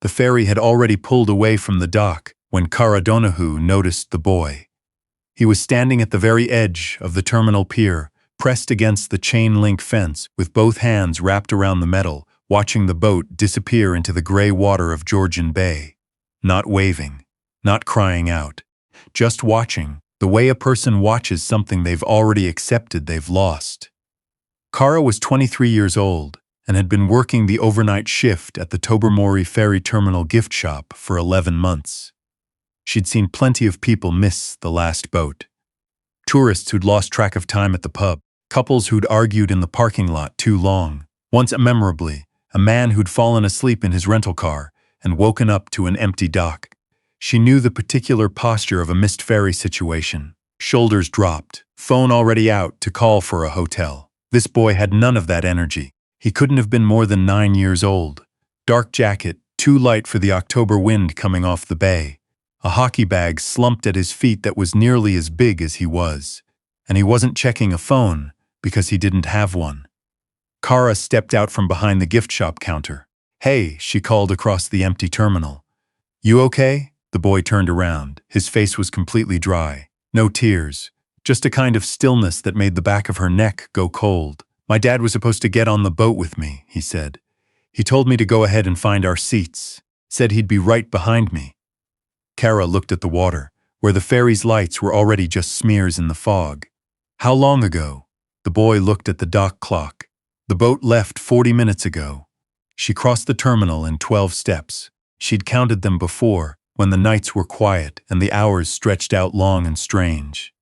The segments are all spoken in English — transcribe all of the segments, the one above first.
The ferry had already pulled away from the dock when Cara Donahue noticed the boy. He was standing at the very edge of the terminal pier, pressed against the chain-link fence with both hands wrapped around the metal, watching the boat disappear into the gray water of Georgian Bay. Not waving, not crying out, just watching, the way a person watches something they've already accepted they've lost. Cara was 23 years old and had been working the overnight shift at the Tobermory Ferry Terminal gift shop for 11 months. She'd seen plenty of people miss the last boat. Tourists who'd lost track of time at the pub, couples who'd argued in the parking lot too long, once memorably, a man who'd fallen asleep in his rental car and woken up to an empty dock. She knew the particular posture of a missed ferry situation. Shoulders dropped, phone already out to call for a hotel. This boy had none of that energy. He couldn't have been more than 9 years old. Dark jacket, too light for the October wind coming off the bay. A hockey bag slumped at his feet that was nearly as big as he was. And he wasn't checking a phone because he didn't have one. Cara stepped out from behind the gift shop counter. "Hey," she called across the empty terminal. "You okay?" The boy turned around. His face was completely dry. No tears. Just a kind of stillness that made the back of her neck go cold. "My dad was supposed to get on the boat with me," he said. "He told me to go ahead and find our seats. Said he'd be right behind me." Cara looked at the water, where the ferry's lights were already just smears in the fog. "How long ago?" The boy looked at the dock clock. "The boat left 40 minutes ago." She crossed the terminal in 12 steps. She'd counted them before, when the nights were quiet and the hours stretched out long and strange.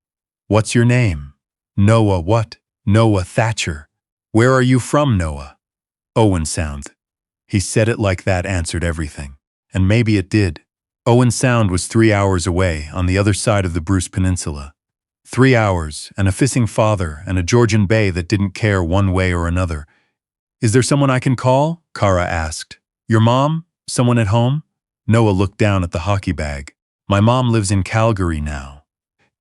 "What's your name?" "Noah what?" "Noah Thatcher." "Where are you from, Noah?" "Owen Sound." He said it like that answered everything. And maybe it did. Owen Sound was 3 hours away, on the other side of the Bruce Peninsula. 3 hours, and a fishing father, and a Georgian Bay that didn't care one way or another. "Is there someone I can call?" Cara asked. "Your mom? Someone at home?" Noah looked down at the hockey bag. "My mom lives in Calgary now.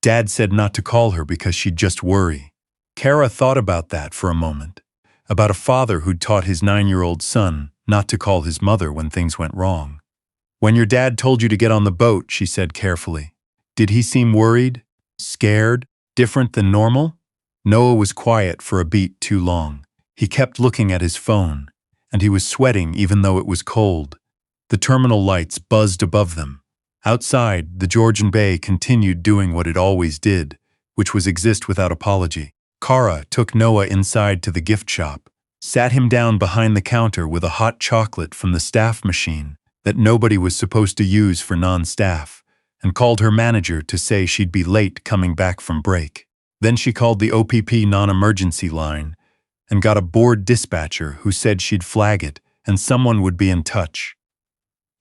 Dad said not to call her because she'd just worry." Cara thought about that for a moment. About a father who'd taught his 9-year-old son not to call his mother when things went wrong. "When your dad told you to get on the boat," she said carefully, "did he seem worried? Scared? Different than normal?" Noah was quiet for a beat too long. He kept looking at his phone, and he was sweating even though it was cold. The terminal lights buzzed above them. Outside, the Georgian Bay continued doing what it always did, which was exist without apology. Cara took Noah inside to the gift shop, sat him down behind the counter with a hot chocolate from the staff machine that nobody was supposed to use for non-staff, and called her manager to say she'd be late coming back from break. Then she called the OPP non-emergency line and got a bored dispatcher who said she'd flag it and someone would be in touch.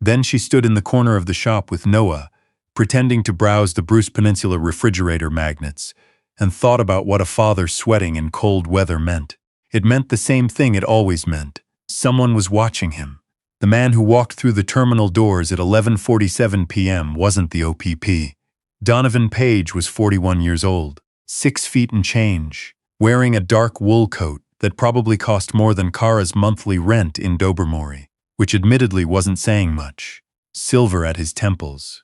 Then she stood in the corner of the shop with Noah, pretending to browse the Bruce Peninsula refrigerator magnets, and thought about what a father sweating in cold weather meant. It meant the same thing it always meant. Someone was watching him. The man who walked through the terminal doors at 11:47 p.m. wasn't the OPP. Donovan Page was 41 years old, 6 feet and change, wearing a dark wool coat that probably cost more than Cara's monthly rent in Tobermory, which admittedly wasn't saying much. Silver at his temples.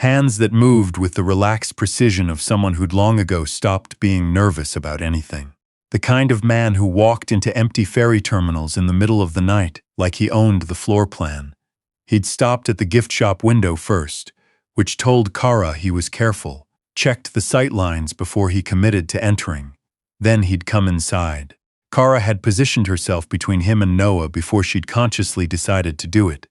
Hands that moved with the relaxed precision of someone who'd long ago stopped being nervous about anything. The kind of man who walked into empty ferry terminals in the middle of the night like he owned the floor plan. He'd stopped at the gift shop window first, which told Cara he was careful, checked the sight lines before he committed to entering. Then he'd come inside. Cara had positioned herself between him and Noah before she'd consciously decided to do it.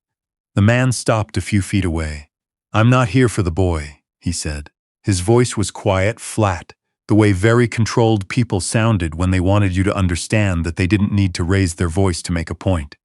The man stopped a few feet away. "I'm not here for the boy," he said. His voice was quiet, flat, the way very controlled people sounded when they wanted you to understand that they didn't need to raise their voice to make a point.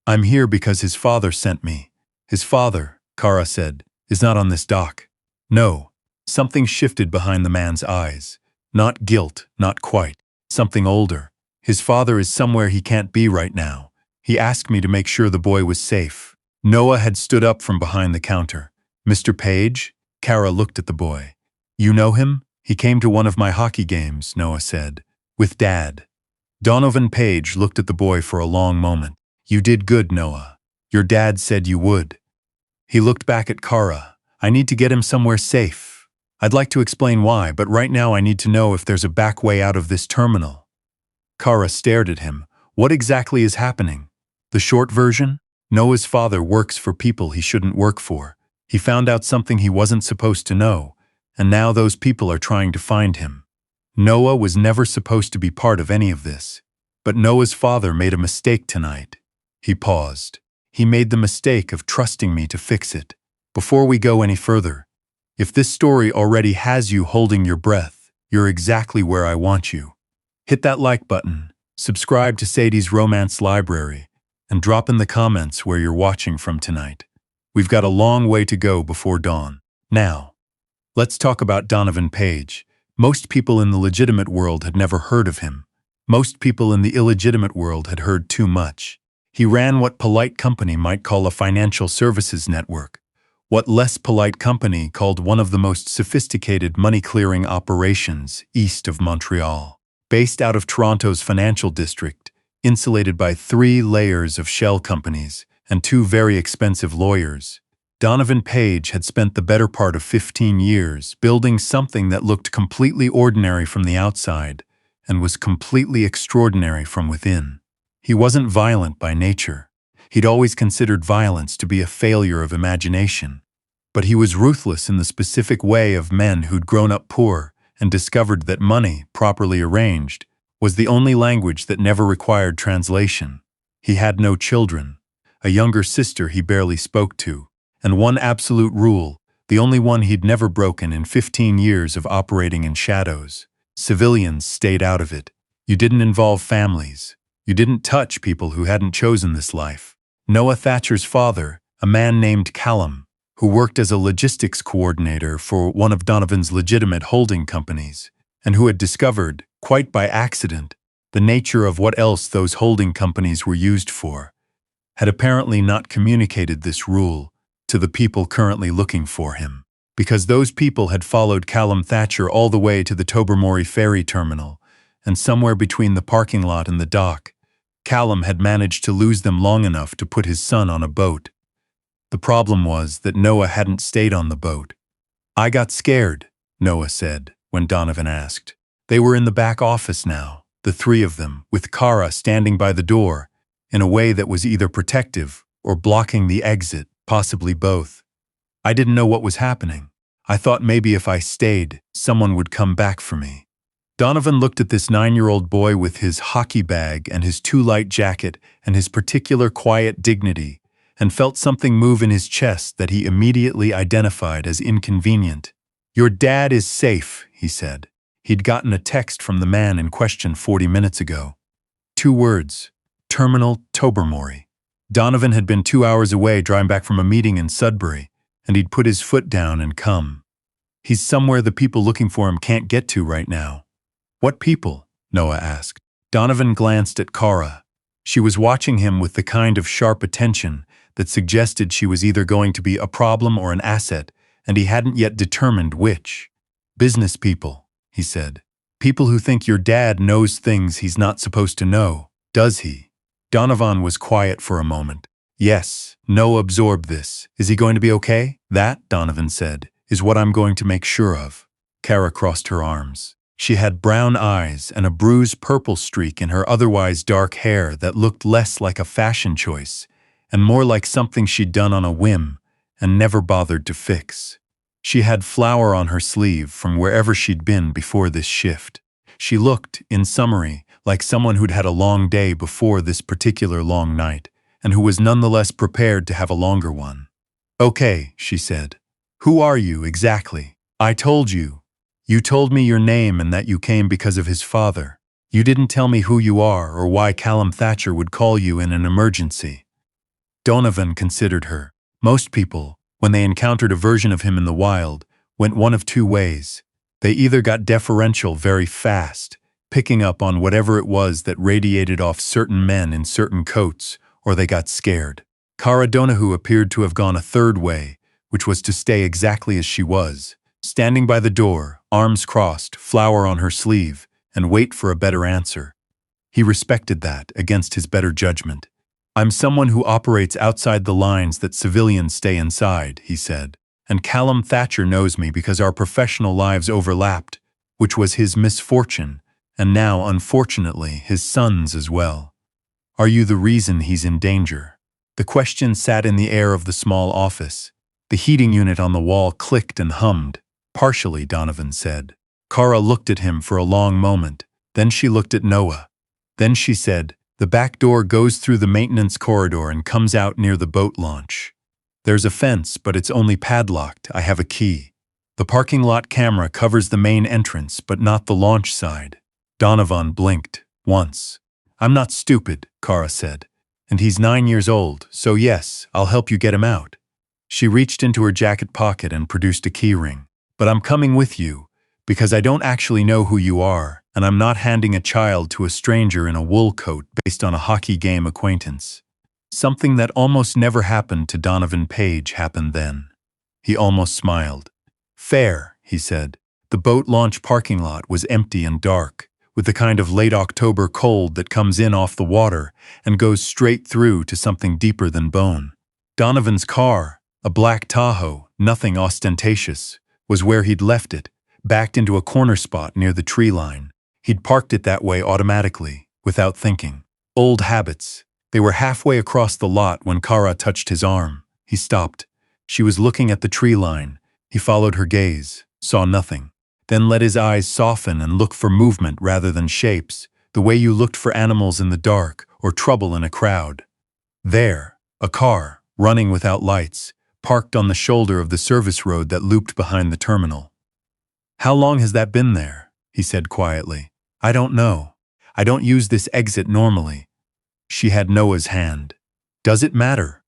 "I'm here because his father sent me." "His father," Cara said, "is not on this dock." "No." Something shifted behind the man's eyes. Not guilt, not quite. Something older. "His father is somewhere he can't be right now. He asked me to make sure the boy was safe." Noah had stood up from behind the counter. "Mr. Page?" Cara looked at the boy. "You know him?" "He came to one of my hockey games," Noah said. "With Dad." Donovan Page looked at the boy for a long moment. "You did good, Noah. Your dad said you would." He looked back at Kara. I need to get him somewhere safe. I'd like to explain why, but right now I need to know if there's a back way out of this terminal. Kara stared at him. What exactly is happening? The short version? Noah's father works for people he shouldn't work for. He found out something he wasn't supposed to know, and now those people are trying to find him. Noah was never supposed to be part of any of this. But Noah's father made a mistake tonight. He paused. He made the mistake of trusting me to fix it. Before we go any further, if this story already has you holding your breath, you're exactly where I want you. Hit that like button, subscribe to Sadie's Romance Library, and drop in the comments where you're watching from tonight. We've got a long way to go before dawn. Now, let's talk about Donovan Page. Most people in the legitimate world had never heard of him. Most people in the illegitimate world had heard too much. He ran what polite company might call a financial services network, what less polite company called one of the most sophisticated money-clearing operations east of Montreal. Based out of Toronto's financial district, insulated by 3 layers of shell companies and 2 very expensive lawyers, Donovan Page had spent the better part of 15 years building something that looked completely ordinary from the outside and was completely extraordinary from within. He wasn't violent by nature. He'd always considered violence to be a failure of imagination. But he was ruthless in the specific way of men who'd grown up poor and discovered that money, properly arranged, was the only language that never required translation. He had no children, a younger sister he barely spoke to, and one absolute rule, the only one he'd never broken in 15 years of operating in shadows. Civilians stayed out of it. You didn't involve families. You didn't touch people who hadn't chosen this life. Noah Thatcher's father, a man named Callum, who worked as a logistics coordinator for one of Donovan's legitimate holding companies, and who had discovered, quite by accident, the nature of what else those holding companies were used for, had apparently not communicated this rule to the people currently looking for him, because those people had followed Callum Thatcher all the way to the Tobermory ferry terminal, and somewhere between the parking lot and the dock, Callum had managed to lose them long enough to put his son on a boat. The problem was that Noah hadn't stayed on the boat. I got scared, Noah said, when Donovan asked. They were in the back office now, the 3 of them, with Kara standing by the door, in a way that was either protective or blocking the exit, possibly both. I didn't know what was happening. I thought maybe if I stayed, someone would come back for me. Donovan looked at this 9-year-old boy with his hockey bag and his too light jacket and his particular quiet dignity, and felt something move in his chest that he immediately identified as inconvenient. Your dad is safe, he said. He'd gotten a text from the man in question 40 minutes ago. 2 words. Terminal Tobermory. Donovan had been 2 hours away driving back from a meeting in Sudbury, and he'd put his foot down and come. He's somewhere the people looking for him can't get to right now. What people? Noah asked. Donovan glanced at Kara. She was watching him with the kind of sharp attention that suggested she was either going to be a problem or an asset, and he hadn't yet determined which. Business people, he said. People who think your dad knows things he's not supposed to know. Does he? Donovan was quiet for a moment. Yes, Noah absorbed this. Is he going to be okay? That, Donovan said, is what I'm going to make sure of. Kara crossed her arms. She had brown eyes and a bruised purple streak in her otherwise dark hair that looked less like a fashion choice and more like something she'd done on a whim and never bothered to fix. She had flour on her sleeve from wherever she'd been before this shift. She looked, in summary, like someone who'd had a long day before this particular long night, and who was nonetheless prepared to have a longer one. Okay, she said. Who are you, exactly? I told you. You told me your name and that you came because of his father. You didn't tell me who you are or why Callum Thatcher would call you in an emergency. Donovan considered her. Most people, when they encountered a version of him in the wild, went one of 2 ways. They either got deferential very fast, picking up on whatever it was that radiated off certain men in certain coats, or they got scared. Kara Donahue appeared to have gone a 3rd way, which was to stay exactly as she was, standing by the door, arms crossed, flour on her sleeve, and wait for a better answer. He respected that against his better judgment. I'm someone who operates outside the lines that civilians stay inside, he said. And Callum Thatcher knows me because our professional lives overlapped, which was his misfortune, and now, unfortunately, his son's as well. Are you the reason he's in danger? The question sat in the air of the small office. The heating unit on the wall clicked and hummed. Partially, Donovan said. Kara looked at him for a long moment. Then she looked at Noah. Then she said, the back door goes through the maintenance corridor and comes out near the boat launch. There's a fence, but it's only padlocked. I have a key. The parking lot camera covers the main entrance, but not the launch side. Donovan blinked. Once. I'm not stupid, Kara said. And he's 9 years old, so yes, I'll help you get him out. She reached into her jacket pocket and produced a key ring. But I'm coming with you, because I don't actually know who you are, and I'm not handing a child to a stranger in a wool coat based on a hockey game acquaintance. Something that almost never happened to Donovan Page happened then. He almost smiled. Fair, he said. The boat launch parking lot was empty and dark, with the kind of late October cold that comes in off the water and goes straight through to something deeper than bone. Donovan's car, a black Tahoe, nothing ostentatious, was where he'd left it, backed into a corner spot near the tree line. He'd parked it that way automatically, without thinking. Old habits. They were halfway across the lot when Kara touched his arm. He stopped. She was looking at the tree line. He followed her gaze, saw nothing, then let his eyes soften and look for movement rather than shapes, the way you looked for animals in the dark or trouble in a crowd. There, a car, running without lights, parked on the shoulder of the service road that looped behind the terminal. How long has that been there? He said quietly. I don't know. I don't use this exit normally. She had Noah's hand. Does it matter?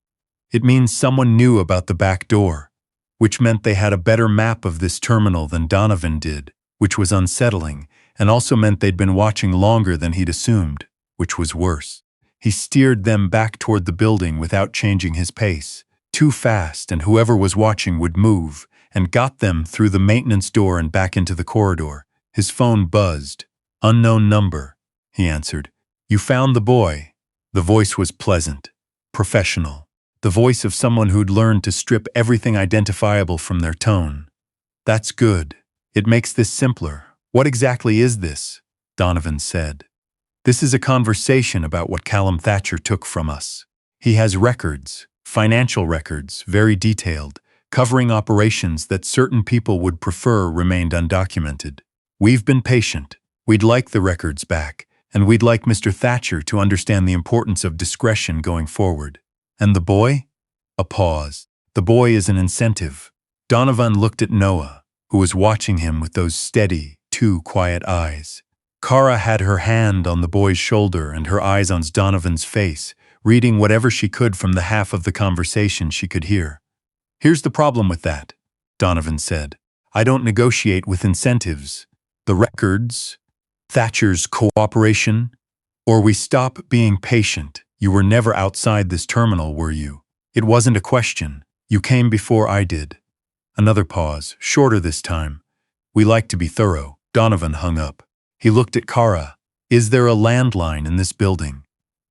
It means someone knew about the back door, which meant they had a better map of this terminal than Donovan did, which was unsettling, and also meant they'd been watching longer than he'd assumed, which was worse. He steered them back toward the building without changing his pace, too fast, and whoever was watching would move, and got them through the maintenance door and back into the corridor. His phone buzzed. Unknown number, he answered. You found the boy. The voice was pleasant, professional, the voice of someone who'd learned to strip everything identifiable from their tone. That's good. It makes this simpler. What exactly is this? Donovan said. This is a conversation about what Callum Thatcher took from us. He has records, financial records, very detailed, covering operations that certain people would prefer remained undocumented. We've been patient. We'd like the records back. And we'd like Mr. Thatcher to understand the importance of discretion going forward. And the boy? A pause. The boy is an incentive. Donovan looked at Noah, who was watching him with those steady, too quiet eyes. Kara had her hand on the boy's shoulder and her eyes on Donovan's face, reading whatever she could from the half of the conversation she could hear. Here's the problem with that, Donovan said. I don't negotiate with incentives. The records, Thatcher's cooperation, or we stop being patient. You were never outside this terminal, were you? It wasn't a question. You came before I did. Another pause, shorter this time. We like to be thorough. Donovan hung up. He looked at Kara. Is there a landline in this building?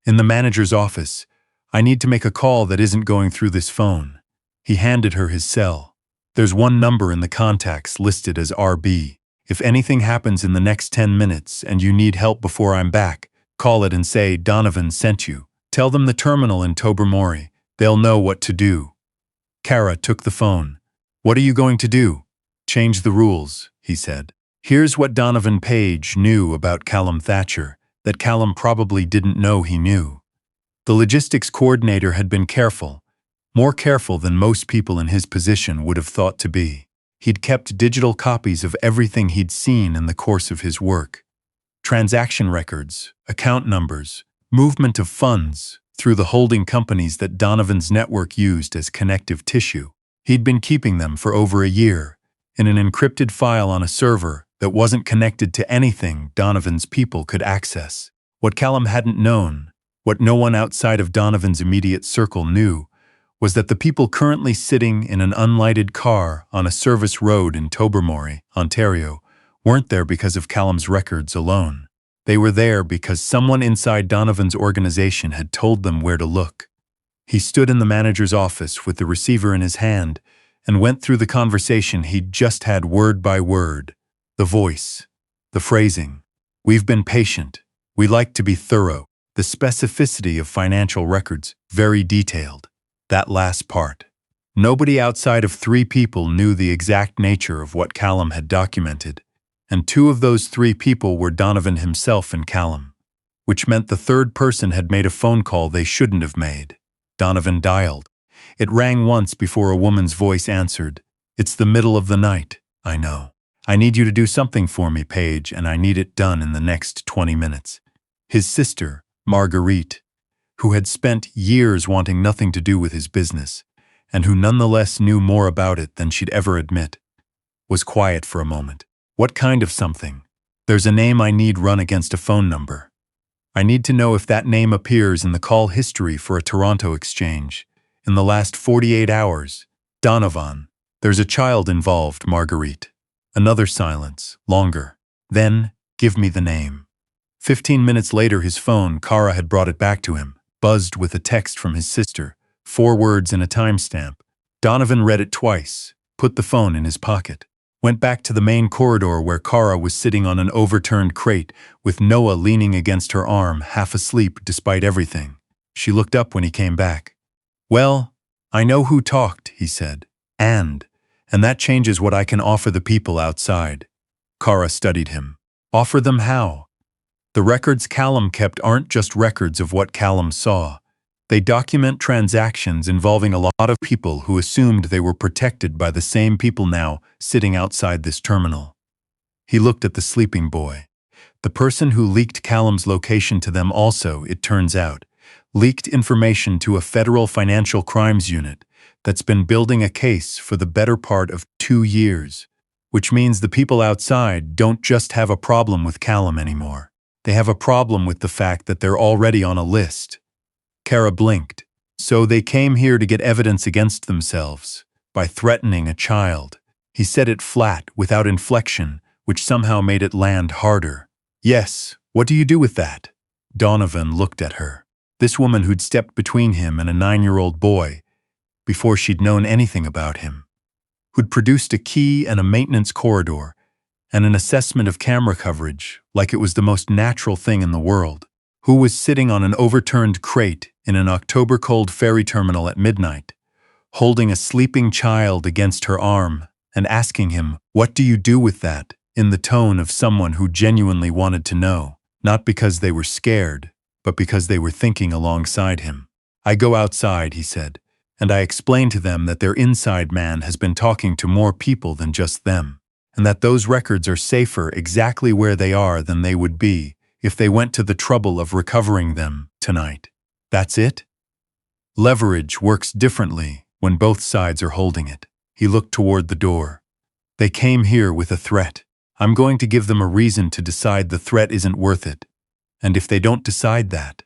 In the manager's office. I need to make a call that isn't going through this phone. He handed her his cell. There's one number in the contacts listed as RB. If anything happens in the next 10 minutes and you need help before I'm back, call it and say Donovan sent you. Tell them the terminal in Tobermory. They'll know what to do. Kara took the phone. What are you going to do? Change the rules, he said. Here's what Donovan Page knew about Callum Thatcher, that Callum probably didn't know he knew. The logistics coordinator had been careful, more careful than most people in his position would have thought to be. He'd kept digital copies of everything he'd seen in the course of his work. Transaction records, account numbers, movement of funds through the holding companies that Donovan's network used as connective tissue. He'd been keeping them for over a year, in an encrypted file on a server that wasn't connected to anything Donovan's people could access. What Callum hadn't known, what no one outside of Donovan's immediate circle knew, was that the people currently sitting in an unlighted car on a service road in Tobermory, Ontario, weren't there because of Callum's records alone. They were there because someone inside Donovan's organization had told them where to look. He stood in the manager's office with the receiver in his hand and went through the conversation he'd just had word by word. The voice, the phrasing. We've been patient. We like to be thorough. The specificity of financial records, very detailed. That last part. Nobody outside of 3 people knew the exact nature of what Callum had documented, and 2 of those 3 people were Donovan himself and Callum, which meant the third person had made a phone call they shouldn't have made. Donovan dialed. It rang once before a woman's voice answered. It's the middle of the night, I know. I need you to do something for me, Paige, and I need it done in the next 20 minutes. His sister, Marguerite, who had spent years wanting nothing to do with his business, and who nonetheless knew more about it than she'd ever admit, was quiet for a moment. What kind of something? There's a name I need run against a phone number. I need to know if that name appears in the call history for a Toronto exchange. In the last 48 hours. Donovan. There's a child involved, Marguerite. Another silence, longer. Then, give me the name. 15 minutes later, his phone, Kara had brought it back to him, buzzed with a text from his sister, 4 words and a timestamp. Donovan read it twice, put the phone in his pocket, went back to the main corridor where Kara was sitting on an overturned crate with Noah leaning against her arm, half asleep despite everything. She looked up when he came back. Well, I know who talked, he said, and that changes what I can offer the people outside. Kara studied him. Offer them how? The records Callum kept aren't just records of what Callum saw. They document transactions involving a lot of people who assumed they were protected by the same people now sitting outside this terminal. He looked at the sleeping boy. The person who leaked Callum's location to them also, it turns out, leaked information to a federal financial crimes unit that's been building a case for the better part of 2 years, which means the people outside don't just have a problem with Callum anymore. They have a problem with the fact that they're already on a list. Kara blinked. So they came here to get evidence against themselves, by threatening a child. He said it flat, without inflection, which somehow made it land harder. Yes, what do you do with that? Donovan looked at her. This woman who'd stepped between him and a 9-year-old boy, before she'd known anything about him, who'd produced a key and a maintenance corridor, and an assessment of camera coverage like it was the most natural thing in the world, who was sitting on an overturned crate in an October cold ferry terminal at midnight, holding a sleeping child against her arm and asking him, "What do you do with that?" in the tone of someone who genuinely wanted to know, not because they were scared, but because they were thinking alongside him. I go outside, he said, and I explain to them that their inside man has been talking to more people than just them, and that those records are safer exactly where they are than they would be if they went to the trouble of recovering them tonight. That's it? Leverage works differently when both sides are holding it. He looked toward the door. They came here with a threat. I'm going to give them a reason to decide the threat isn't worth it. And if they don't decide that...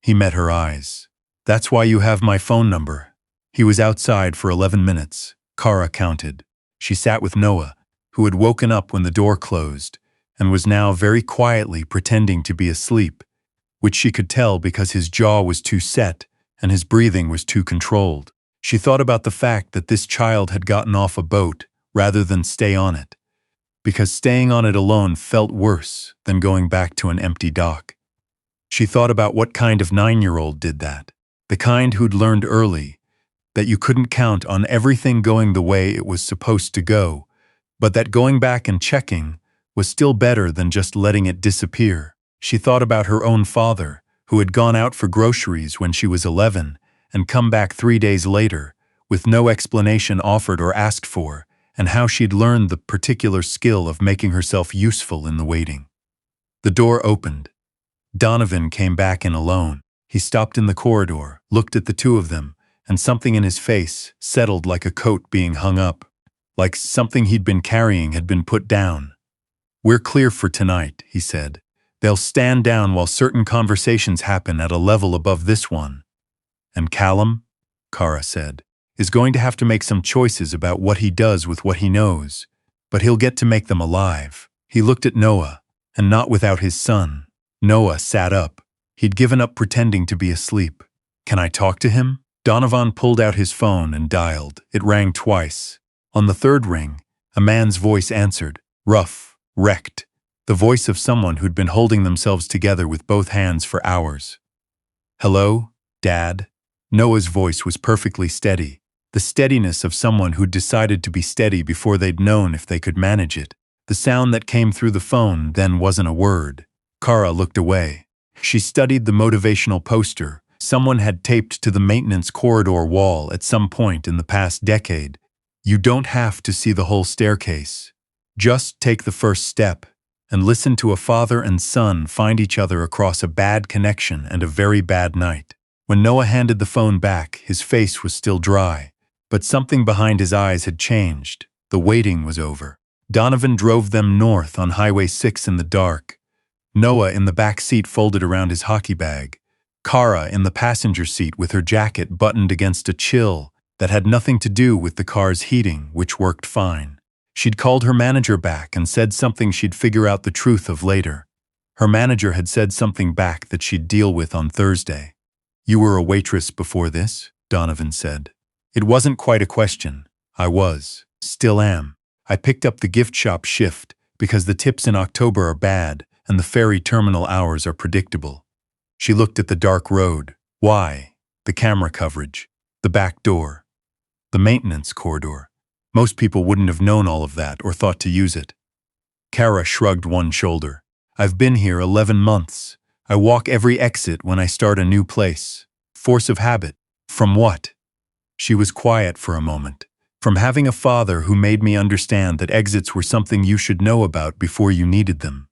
He met her eyes. That's why you have my phone number. He was outside for 11 minutes, Kara counted. She sat with Noah, who had woken up when the door closed, and was now very quietly pretending to be asleep, which she could tell because his jaw was too set and his breathing was too controlled. She thought about the fact that this child had gotten off a boat rather than stay on it, because staying on it alone felt worse than going back to an empty dock. She thought about what kind of 9-year-old did that, the kind who'd learned early that you couldn't count on everything going the way it was supposed to go, but that going back and checking was still better than just letting it disappear. She thought about her own father, who had gone out for groceries when she was 11 and come back 3 days later, with no explanation offered or asked for, and how she'd learned the particular skill of making herself useful in the waiting. The door opened. Donovan came back in alone. He stopped in the corridor, looked at the two of them, and something in his face settled like a coat being hung up, like something he'd been carrying had been put down. We're clear for tonight, he said. They'll stand down while certain conversations happen at a level above this one. And Callum, Kara said, is going to have to make some choices about what he does with what he knows, but he'll get to make them alive. He looked at Noah, and not without his son. Noah sat up. He'd given up pretending to be asleep. Can I talk to him? Donovan pulled out his phone and dialed. It rang twice. On the third ring, a man's voice answered, rough, wrecked, the voice of someone who'd been holding themselves together with both hands for hours. Hello, Dad? Noah's voice was perfectly steady, the steadiness of someone who'd decided to be steady before they'd known if they could manage it. The sound that came through the phone then wasn't a word. Kara looked away. She studied the motivational poster someone had taped to the maintenance corridor wall at some point in the past decade. You don't have to see the whole staircase. Just take the first step and listen to a father and son find each other across a bad connection and a very bad night. When Noah handed the phone back, his face was still dry, but something behind his eyes had changed. The waiting was over. Donovan drove them north on Highway 6 in the dark. Noah in the back seat folded around his hockey bag. Kara in the passenger seat with her jacket buttoned against a chill that had nothing to do with the car's heating, which worked fine. She'd called her manager back and said something she'd figure out the truth of later. Her manager had said something back that she'd deal with on Thursday. You were a waitress before this? Donovan said. It wasn't quite a question. I was. Still am. I picked up the gift shop shift because the tips in October are bad and the ferry terminal hours are predictable. She looked at the dark road. Why? The camera coverage. The back door. The maintenance corridor. Most people wouldn't have known all of that or thought to use it. Kara shrugged one shoulder. I've been here 11 months. I walk every exit when I start a new place. Force of habit. From what? She was quiet for a moment. From having a father who made me understand that exits were something you should know about before you needed them.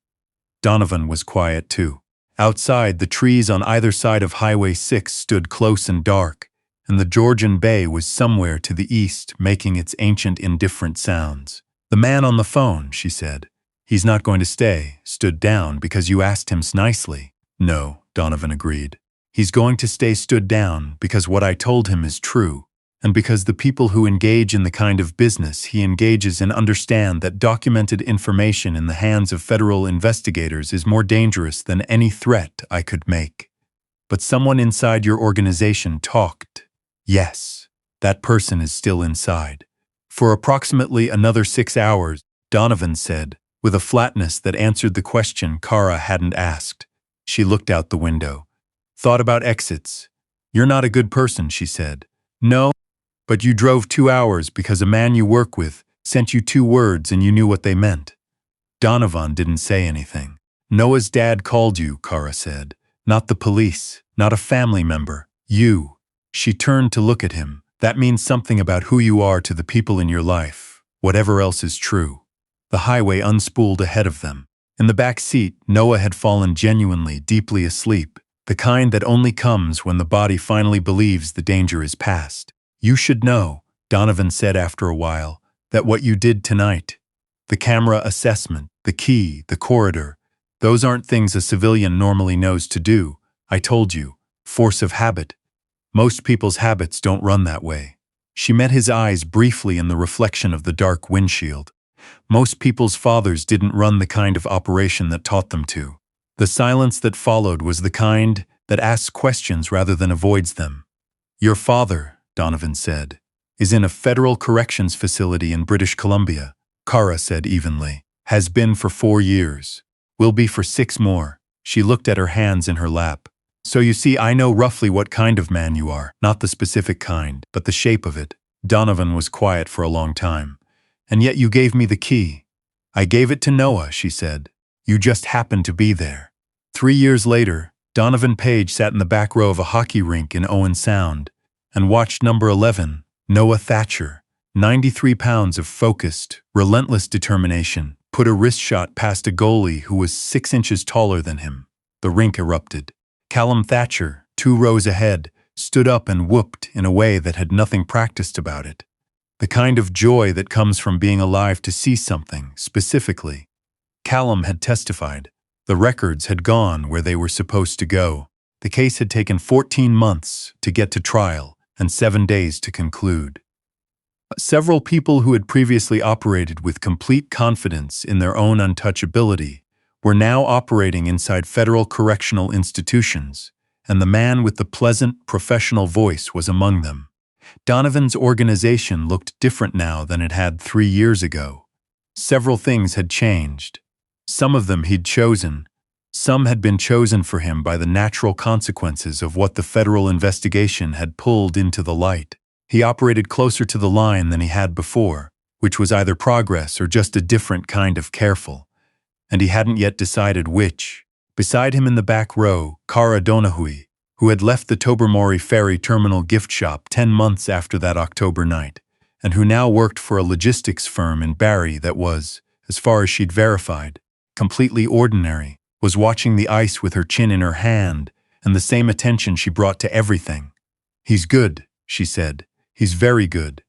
Donovan was quiet too. Outside, the trees on either side of Highway 6 stood close and dark, and the Georgian Bay was somewhere to the east, making its ancient indifferent sounds. The man on the phone, she said. He's not going to stay, stood down because you asked him nicely. No, Donovan agreed. He's going to stay stood down because what I told him is true, and because the people who engage in the kind of business he engages in understand that documented information in the hands of federal investigators is more dangerous than any threat I could make. But someone inside your organization talked. Yes, that person is still inside. For approximately another 6 hours, Donovan said, with a flatness that answered the question Kara hadn't asked. She looked out the window. Thought about exits. You're not a good person, she said. No, but you drove 2 hours because a man you work with sent you 2 words and you knew what they meant. Donovan didn't say anything. Noah's dad called you, Kara said. Not the police, not a family member. You. She turned to look at him. That means something about who you are to the people in your life, whatever else is true. The highway unspooled ahead of them. In the back seat, Noah had fallen genuinely, deeply asleep, the kind that only comes when the body finally believes the danger is past. You should know, Donovan said after a while, that what you did tonight, the camera assessment, the key, the corridor, those aren't things a civilian normally knows to do. I told you, force of habit. Most people's habits don't run that way. She met his eyes briefly in the reflection of the dark windshield. Most people's fathers didn't run the kind of operation that taught them to. The silence that followed was the kind that asks questions rather than avoids them. Your father, Donovan said, is in a federal corrections facility in British Columbia, Kara said evenly. Has been for 4 years. Will be for 6 more. She looked at her hands in her lap. So you see, I know roughly what kind of man you are. Not the specific kind, but the shape of it. Donovan was quiet for a long time. And yet you gave me the key. I gave it to Noah, she said. You just happened to be there. 3 years later, Donovan Page sat in the back row of a hockey rink in Owen Sound and watched number 11, Noah Thatcher, 93 pounds of focused, relentless determination, put a wrist shot past a goalie who was 6 inches taller than him. The rink erupted. Callum Thatcher, 2 rows ahead, stood up and whooped in a way that had nothing practiced about it. The kind of joy that comes from being alive to see something, specifically. Callum had testified. The records had gone where they were supposed to go. The case had taken 14 months to get to trial and 7 days to conclude. Several people who had previously operated with complete confidence in their own untouchability were now operating inside federal correctional institutions, and the man with the pleasant, professional voice was among them. Donovan's organization looked different now than it had 3 years ago. Several things had changed. Some of them he'd chosen. Some had been chosen for him by the natural consequences of what the federal investigation had pulled into the light. He operated closer to the line than he had before, which was either progress or just a different kind of careful. And he hadn't yet decided which. Beside him in the back row, Cara Donahue, who had left the Tobermory Ferry Terminal gift shop 10 months after that October night, and who now worked for a logistics firm in Barrie that was, as far as she'd verified, completely ordinary, was watching the ice with her chin in her hand and the same attention she brought to everything. "He's good," she said. "He's very good."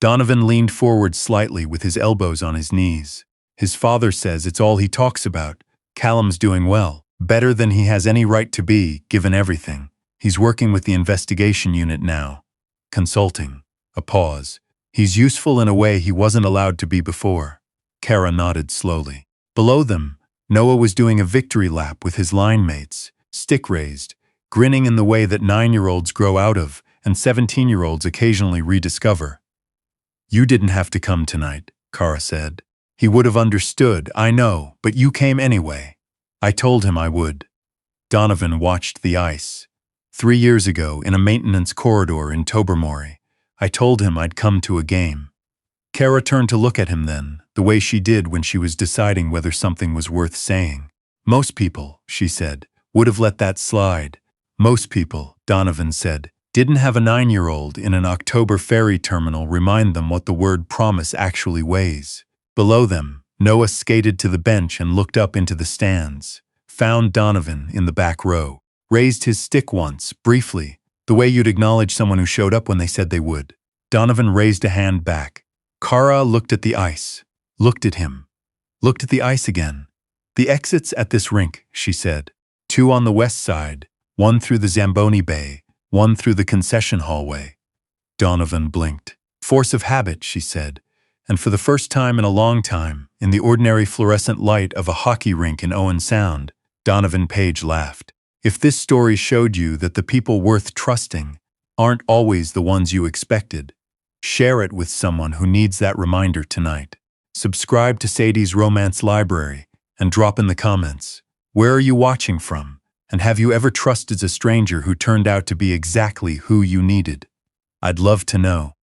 Donovan leaned forward slightly with his elbows on his knees. "His father says it's all he talks about. Callum's doing well, better than he has any right to be, given everything. He's working with the investigation unit now. Consulting." A pause. "He's useful in a way he wasn't allowed to be before." Cara nodded slowly. Below them, Noah was doing a victory lap with his line mates, stick raised, grinning in the way that 9-year-olds grow out of and 17-year-olds occasionally rediscover. "You didn't have to come tonight," Cara said. "He would have understood, I know, but you came anyway. I told him I would." Donovan watched the ice. 3 years ago, in a maintenance corridor in Tobermory, I told him I'd come to a game. Cara turned to look at him then, the way she did when she was deciding whether something was worth saying. "Most people," she said, "would have let that slide. Most people," Donovan said, "didn't have a 9-year-old in an October ferry terminal remind them what the word promise actually weighs." Below them, Noah skated to the bench and looked up into the stands, found Donovan in the back row, raised his stick once, briefly, the way you'd acknowledge someone who showed up when they said they would. Donovan raised a hand back. Cara looked at the ice, looked at him, looked at the ice again. "The exits at this rink," she said. 2 on the west side, 1 through the Zamboni Bay, 1 through the concession hallway." Donovan blinked. "Force of habit," she said, and for the first time in a long time, in the ordinary fluorescent light of a hockey rink in Owen Sound, Donovan Page laughed. "If this story showed you that the people worth trusting aren't always the ones you expected, share it with someone who needs that reminder tonight. Subscribe to Sadie's Romance Library and drop in the comments. Where are you watching from? And have you ever trusted a stranger who turned out to be exactly who you needed? I'd love to know."